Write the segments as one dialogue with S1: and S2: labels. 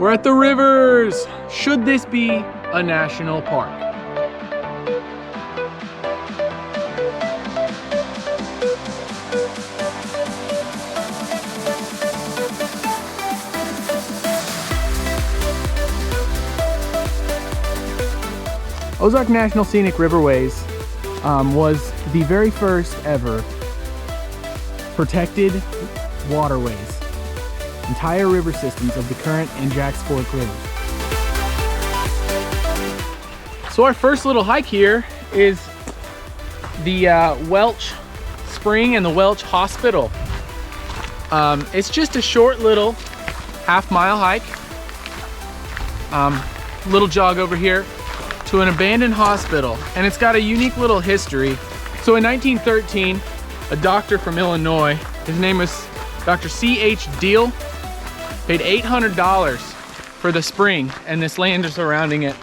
S1: We're at the rivers. Should this be a national park? Ozark National Scenic Riverways was the very first ever protected waterways, entire river systems of the Current and Jacks Fork rivers. So our first little hike here is the Welch Spring and the Welch Hospital. It's just a short little half-mile hike. Little jog over here to an abandoned hospital, and it's got a unique little history. So in 1913, a doctor from Illinois, his name was Dr. C.H. Deal, paid $800 for the spring and this land surrounding it.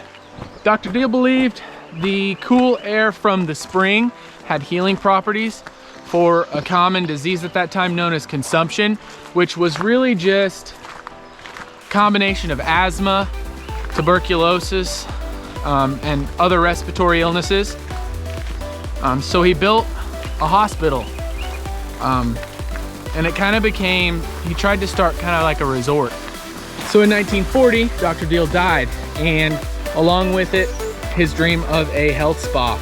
S1: Dr. Deal believed the cool air from the spring had healing properties for a common disease at that time known as consumption, which was really just a combination of asthma, tuberculosis, and other respiratory illnesses. So he built a hospital, and it kind of became, he tried to start kind of like a resort. So in 1940, Dr. Deal died, and along with it, his dream of a health spa.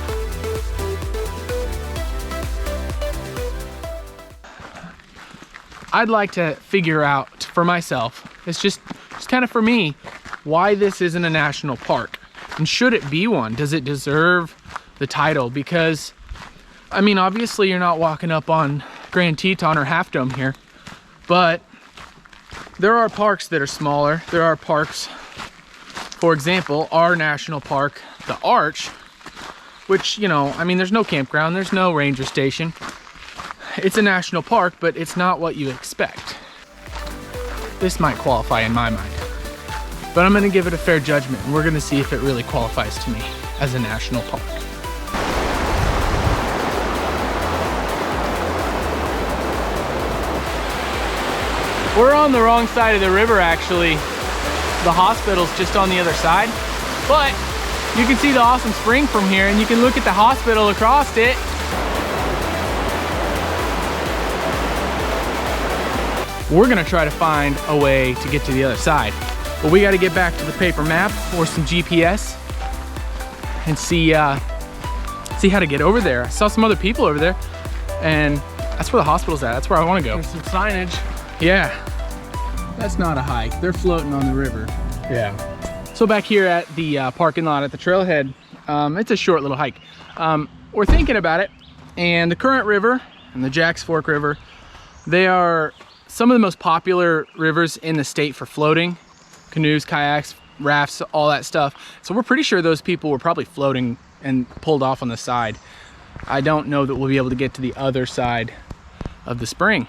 S1: I'd like to figure out for myself, it's just kind of for me, why this isn't a national park. And should it be one? Does it deserve the title? Because, I mean, obviously you're not walking up on Grand Teton or Half Dome here, but there are parks that are smaller. There are parks, for example, our national park, the Arch, which, you know, I mean, there's no campground, there's no ranger station. It's a national park, but it's not what you expect. This might qualify in my mind, but I'm gonna give it a fair judgment, and we're gonna see if it really qualifies to me as a national park. We're on the wrong side of the river, actually. The hospital's just on the other side, but you can see the awesome spring from here, and you can look at the hospital across it. We're gonna try to find a way to get to the other side. But we got to get back to the paper map or some GPS and see how to get over there. I saw some other people over there, and that's where the hospital's at. That's where I want to go.
S2: There's some signage.
S1: Yeah.
S2: That's not a hike. They're floating on the river.
S1: Yeah. So back here at the parking lot at the trailhead, it's a short little hike. We're thinking about it, and the Current River and the Jacks Fork River, they are some of the most popular rivers in the state for floating. Canoes, kayaks, rafts, all that stuff. So we're pretty sure those people were probably floating and pulled off on the side. I don't know that we'll be able to get to the other side of the spring.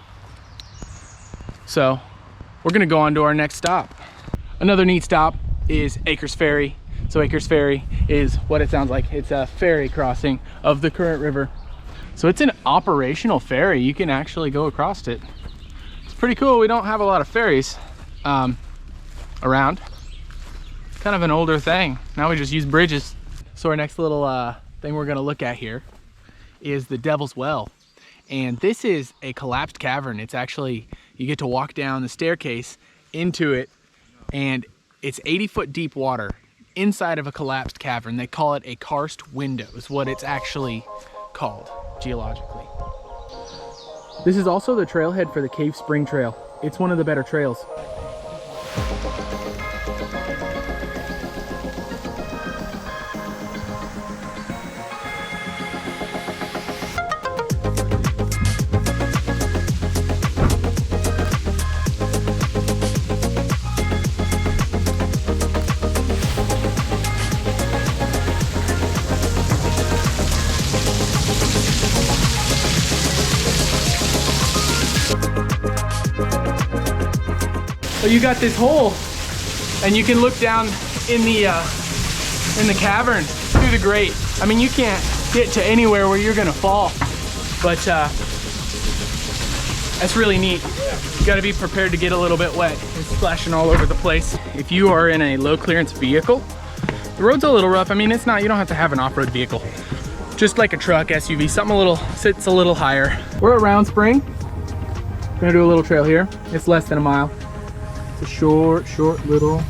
S1: So we're gonna go on to our next stop. Another neat stop is Akers Ferry. So Akers Ferry is what it sounds like. It's a ferry crossing of the Current River. So it's an operational ferry. You can actually go across it. It's pretty cool. We don't have a lot of ferries around. It's kind of an older thing. Now we just use bridges. So our next little thing we're gonna look at here is the Devil's Well. And this is a collapsed cavern. It's actually, you get to walk down the staircase into it, and it's 80-foot deep water inside of a collapsed cavern. They call it a karst window is what it's actually called geologically. This is also the trailhead for the Cave Spring Trail. It's one of the better trails. So you got this hole, and you can look down in the cavern through the grate. I mean, you can't get to anywhere where you're gonna fall, but That's really neat. You gotta be prepared to get a little bit wet. It's splashing all over the place. If you are in a low clearance vehicle, the road's a little rough. I mean, it's not, you don't have to have an off-road vehicle. Just like a truck, SUV, something sits a little higher. We're at Round Spring. Gonna do a little trail here. It's less than a mile. It's a short little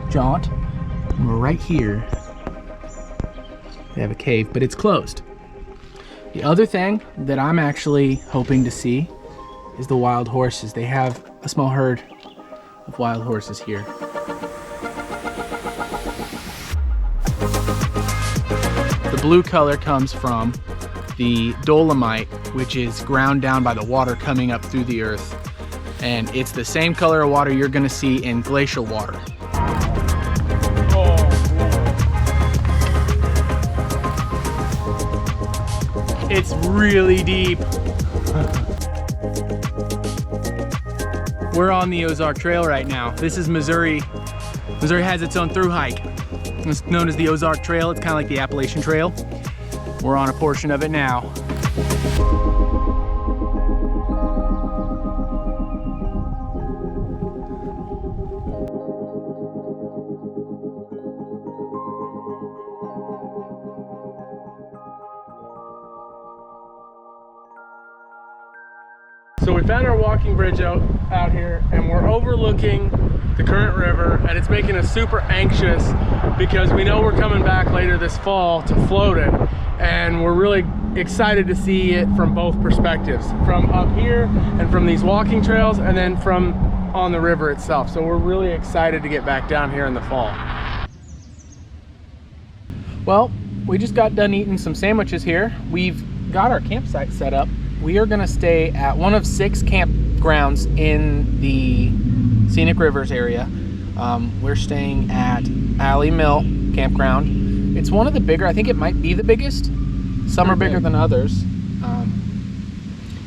S1: jaunt. And we're right here. They have a cave, but it's closed. The other thing that I'm actually hoping to see is the wild horses. They have a small herd of wild horses here. The blue color comes from the dolomite, which is ground down by the water coming up through the earth. And it's the same color of water you're gonna see in glacial water. It's really deep. We're on the Ozark Trail right now. This is Missouri. Missouri has its own through hike. It's known as the Ozark Trail. It's kind of like the Appalachian Trail. We're on a portion of it now. So we found our walking bridge out here, and we're overlooking the current river, and it's making us super anxious because we know we're coming back later this fall to float it, and we're really excited to see it from both perspectives, from up here and from these walking trails, and then from on the river itself. So we're really excited to get back down here in the fall. Well, we just got done eating some sandwiches here. We've got our campsite set up. We are gonna stay at one of 6 campgrounds in the Scenic Rivers area. We're staying at Alley Campground. It's one of the bigger, I think it might be the biggest. Some are bigger than others.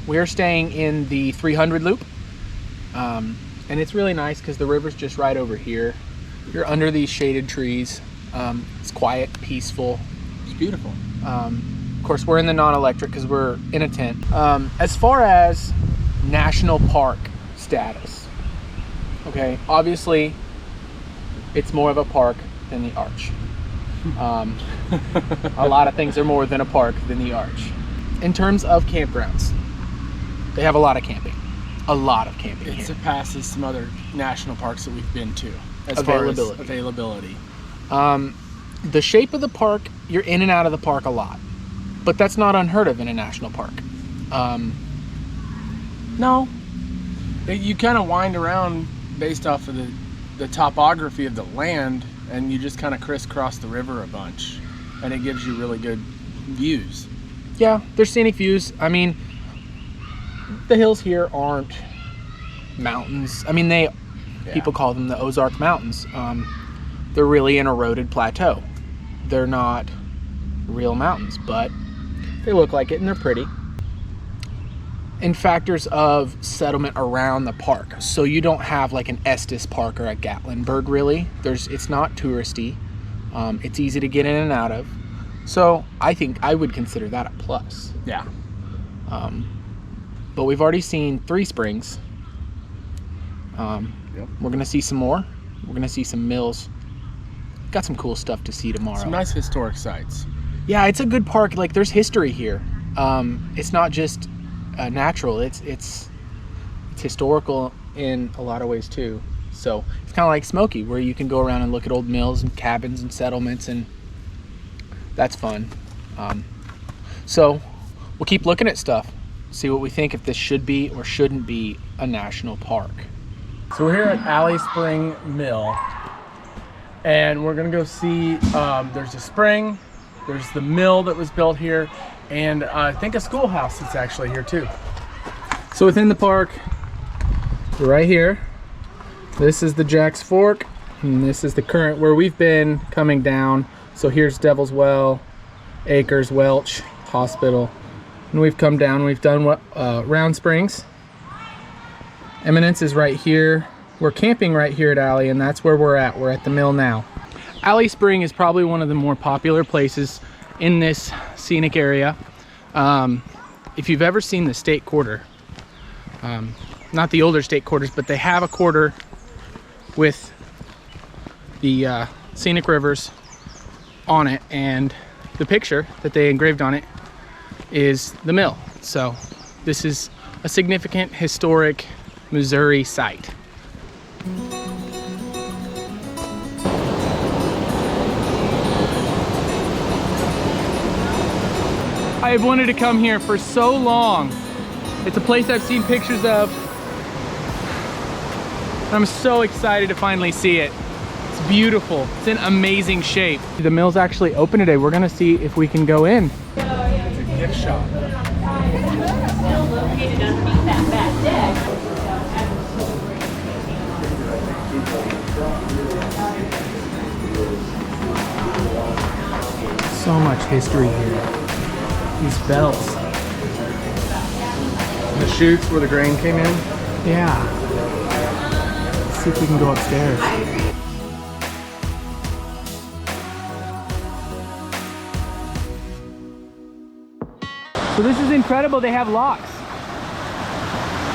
S1: We're staying in the 300 loop. And it's really nice because the river's just right over here. You're under these shaded trees. It's quiet, peaceful.
S2: It's beautiful.
S1: Of course, we're in the non-electric because we're in a tent. As far as national park status, okay, obviously it's more of a park than the Arch. A lot of things are more than a park than the Arch. In terms of campgrounds, they have a lot of camping. A lot of camping.
S2: It surpasses some other national parks that we've been to as far as availability.
S1: The shape of the park, you're in and out of the park a lot. But that's not unheard of in a national park.
S2: No. You kind of wind around based off of the topography of the land, and you just kind of crisscross the river a bunch, and it gives you really good views.
S1: Yeah, there's scenic views. I mean, the hills here aren't mountains. I mean, people call them the Ozark Mountains. They're really an eroded plateau. They're not real mountains, but they look like it and they're pretty. And factors of settlement around the park. So you don't have like an Estes Park or a Gatlinburg really. It's not touristy. It's easy to get in and out of. So I think I would consider that a plus.
S2: Yeah.
S1: But we've already seen 3 springs.
S2: Yep.
S1: We're gonna see some more. We're gonna see some mills. Got some cool stuff to see tomorrow.
S2: Some nice historic sites.
S1: Yeah, it's a good park. Like, there's history here. It's not just natural. It's historical in a lot of ways too. So it's kind of like Smoky, where you can go around and look at old mills and cabins and settlements, and that's fun. So we'll keep looking at stuff, see what we think if this should be or shouldn't be a national park.
S2: So we're here at Alley Spring Mill, and we're gonna go see, there's a spring, there's the mill that was built here, and I think a schoolhouse that's actually here too.
S1: So within the park, right here, this is the Jack's Fork, and this is the current where we've been coming down. So here's Devil's Well, Akers, Welch, Hospital, and we've come down. We've done Round Springs. Eminence is right here. We're camping right here at Alley, and that's where we're at. We're at the mill now. Alley Spring is probably one of the more popular places in this scenic area. If you've ever seen the State Quarter, not the older state quarters, but they have a quarter with the scenic rivers on it, and the picture that they engraved on it is the mill. So this is a significant historic Missouri site. I've wanted to come here for so long. It's a place I've seen pictures of. I'm so excited to finally see it. It's beautiful. It's in amazing shape. The mill's actually open today. We're gonna see if we can go in.
S2: It's a gift shop.
S3: Still located underneath that back deck.
S1: So much history here. These bells.
S2: The chutes where the grain came in.
S1: Yeah. Let's see if we can go upstairs. So this is incredible. They have locks.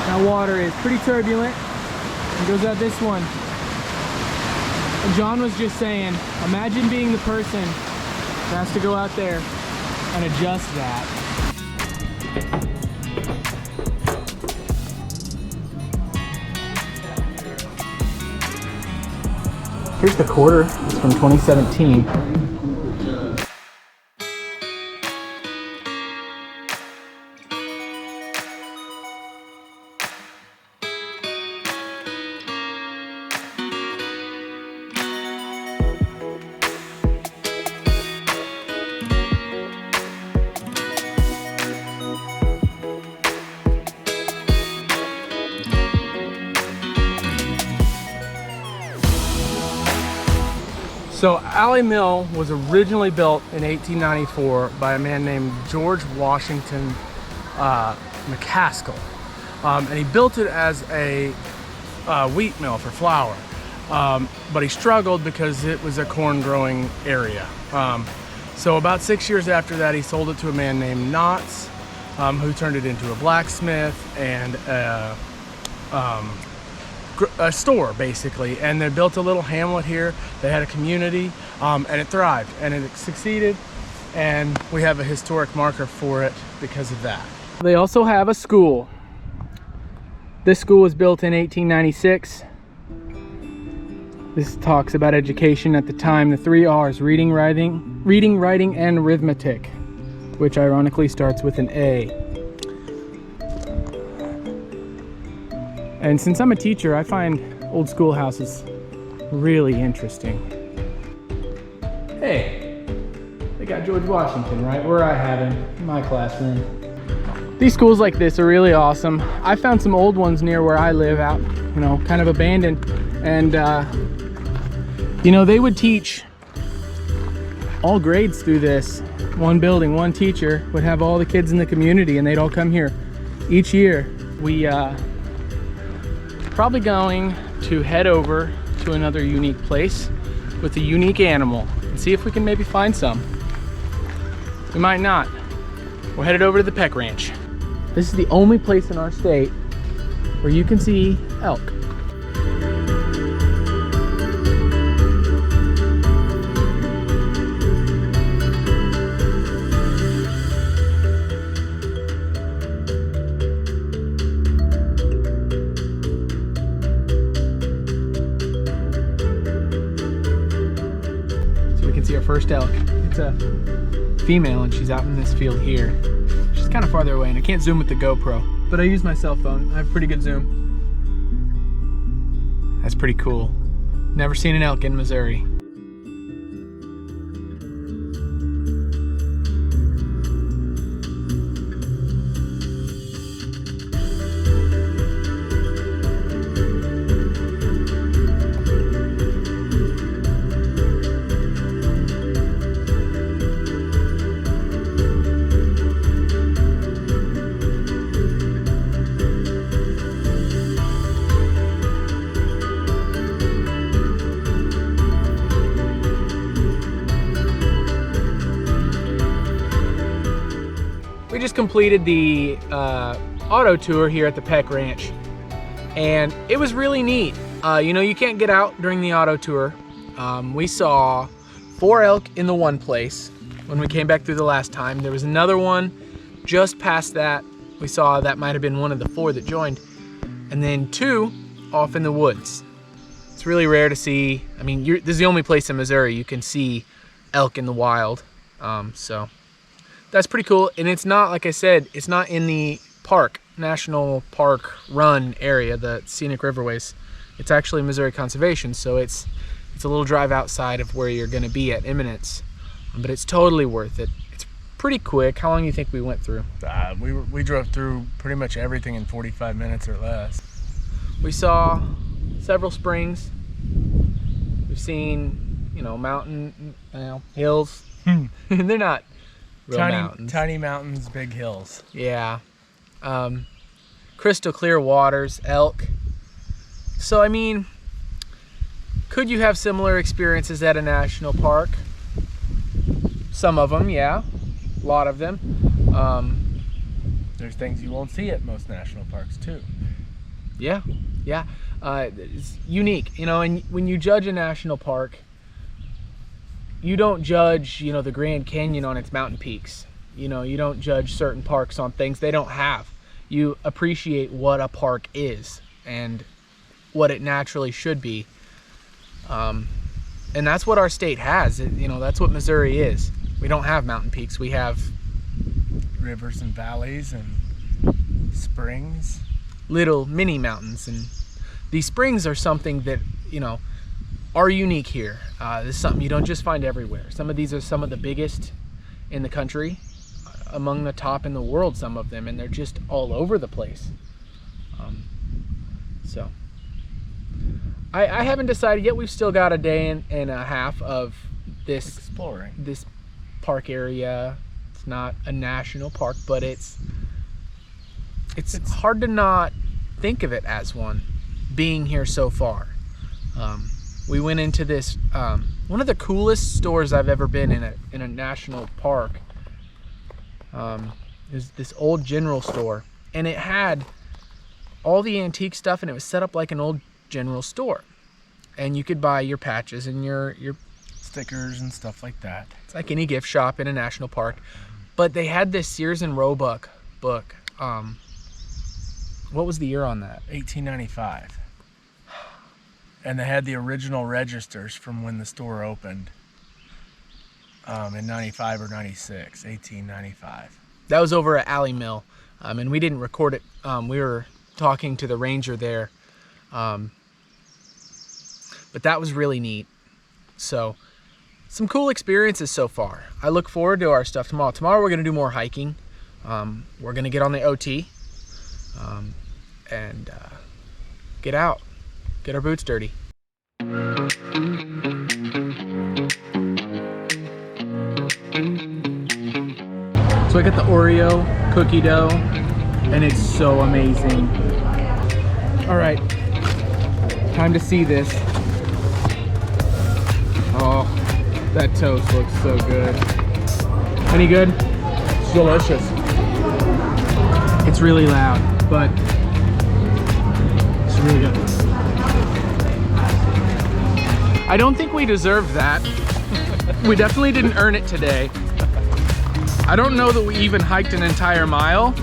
S1: That water is pretty turbulent. It goes out this one. And John was just saying, imagine being the person that has to go out there and adjust that. Here's the quarter. It's from 2017. So Alley Mill was originally built in 1894 by a man named George Washington McCaskill. And he built it as a wheat mill for flour. But he struggled because it was a corn growing area. So about 6 years after that, he sold it to a man named Knotts, who turned it into a blacksmith and a store, basically. And they built a little hamlet here. They had a community, and it thrived and it succeeded, and we have a historic marker for it because of that. They also have a school. This school was built in 1896. This talks about education at the time. The 3 R's: reading, writing, and arithmetic, which ironically starts with an A. And since I'm a teacher, I find old schoolhouses really interesting. Hey, they got George Washington right where I had him, in my classroom. These schools like this are really awesome. I found some old ones near where I live out, you know, kind of abandoned. And, you know, they would teach all grades through this one building. One teacher would have all the kids in the community, and they'd all come here each year. We, probably going to head over to another unique place with a unique animal and see if we can maybe find some. We might not. We're headed over to the Peck Ranch. This is the only place in our state where you can see elk. See our first elk. It's a female and she's out in this field here. She's kind of farther away and I can't zoom with the GoPro, but I use my cell phone. I have pretty good zoom. That's pretty cool. Never seen an elk in Missouri. We just completed the auto tour here at the Peck Ranch, and it was really neat. You know, you can't get out during the auto tour. We saw 4 elk in the one place when we came back through the last time. There was another one just past that. We saw that might have been one of the 4 that joined, and then 2 off in the woods. It's really rare to see. I mean, this is the only place in Missouri you can see elk in the wild. So that's pretty cool. And it's not, like I said, it's not in the park, National Park Run area, the Scenic Riverways. It's actually Missouri Conservation, so it's a little drive outside of where you're gonna be at Imminence. But it's totally worth it. It's pretty quick. How long do you think we went through?
S2: We drove through pretty much everything in 45 minutes or less.
S1: We saw several springs. We've seen, you know, mountain, hills. They're not real mountains.
S2: Tiny mountains, big hills.
S1: Yeah. Crystal clear waters, elk. So, I mean, could you have similar experiences at a national park? Some of them, yeah. A lot of them.
S2: There's things you won't see at most national parks too.
S1: Yeah, yeah. It's unique, you know, and when you judge a national park, you don't judge, you know, the Grand Canyon on its mountain peaks. You know, you don't judge certain parks on things they don't have. You appreciate what a park is and what it naturally should be. And that's what our state has. You know, that's what Missouri is. We don't have mountain peaks. We have
S2: rivers and valleys and springs.
S1: Little mini mountains. And these springs are something that, you know, are unique here. This is something you don't just find everywhere. Some of these are some of the biggest in the country, among the top in the world, some of them, and they're just all over the place. So I haven't decided yet. We've still got a day and a half of this
S2: exploring
S1: this park area. It's not a national park, but it's hard to not think of it as one, being here so far. We went into this one of the coolest stores I've ever been in a national park. Is this old general store, and it had all the antique stuff, and it was set up like an old general store, and you could buy your patches and your
S2: stickers and stuff like that.
S1: It's like any gift shop in a national park. But they had this Sears and Roebuck book. What was the year on that?
S2: 1895. And they had the original registers from when the store opened in 95 or 96, 1895.
S1: That was over at Alley Mill, and we didn't record it. We were talking to the ranger there, but that was really neat. So some cool experiences so far. I look forward to our stuff tomorrow. Tomorrow we're gonna do more hiking. We're gonna get on the OT and get out, get our boots dirty. So I got the Oreo cookie dough, and it's so amazing. All right, time to see this. Oh, that toast looks so good. Any good?
S2: It's delicious.
S1: It's really loud, but it's really good. I don't think we deserved that. We definitely didn't earn it today. I don't know that we even hiked an entire mile,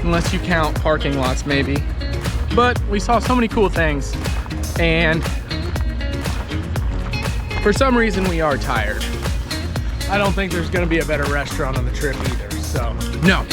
S1: unless you count parking lots maybe. But we saw so many cool things, and for some reason we are tired.
S2: I don't think there's gonna be a better restaurant on the trip either, so.
S1: No,